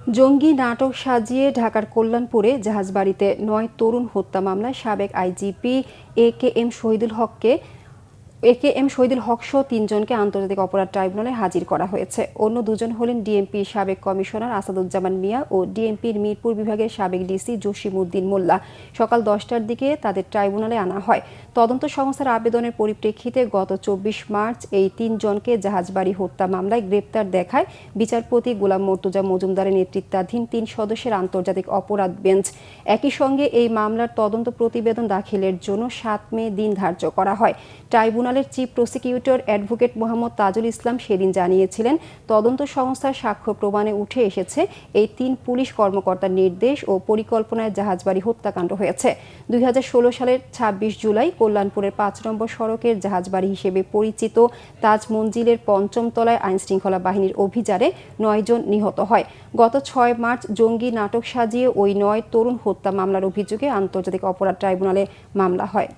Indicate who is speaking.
Speaker 1: জঙ্গি নাটক সাজিয়ে ঢাকার কল্যাণপুরে জাহাজবাড়িতে ৯ তরুণ হত্যা মামলায় সাবেক IGP A K M Shahidul Haque সহ ৩ জনকে আন্তর্জাতিক অপরাধ ট্রাইব্যুনালে হাজির করা হয়েছে। অন্য দুজন হলেন ডিএমপির সাবেক কমিশনার আসাদুজ্জামান মিয়া ও ডিএমপির মিরপুর বিভাগের সাবেক ডিসি জসিমউদ্দিন মোল্লা। সকাল ১০টার দিকে তাদের ট্রাইব্যুনালে আনা হয়। তদন্ত সংস্থার আবেদনের পরিপ্রেক্ষিতে গত ২৪ মার্চ এই ৩ জনকে জাহাজবাড়ি হত্যা মামলায় গ্রেপ্তার দেখায় বিচারপতি গোলাম মর্তুজা মজুমদারের নেতৃত্বাধীন ৩ সদস্যের আন্তর্জাতিক অপরাধ বেঞ্চ। একই সঙ্গে এই মামলার তদন্ত প্রতিবেদন দাখিলের জন্য ৭ মে দিন ধার্য করা হয়। ট্রাইব্যুনালের chief prosecutor advocate Mohammad Tajul Islam সেদিন জানিয়েছিলেন, তদন্ত সংস্থার সাক্ষ্য প্রমাণে উঠে এসেছে এই ৩ পুলিশ কর্মকর্তার নির্দেশ ও পরিকল্পনায় জাহাজবাড়ি হত্যাকাণ্ড হয়েছে। ২০১৬ সালের ২৬ জুলাই কল্যাণপুরের ৫ নম্বর সড়কের জাহাজবাড়ি হিসেবে পরিচিত তাজ মঞ্জিলের ৫ম তলায় আইনশৃঙ্খলা বাহিনীর অভিযানে ৯ জন নিহত হয়। গত ৬ মার্চ জঙ্গি নাটক সাজিয়ে ওই ৯ তরুণ হত্যা মামলার অভিযোগে আন্তর্জাতিক অপরাধ ট্রাইব্যুনালে মামলা হয়।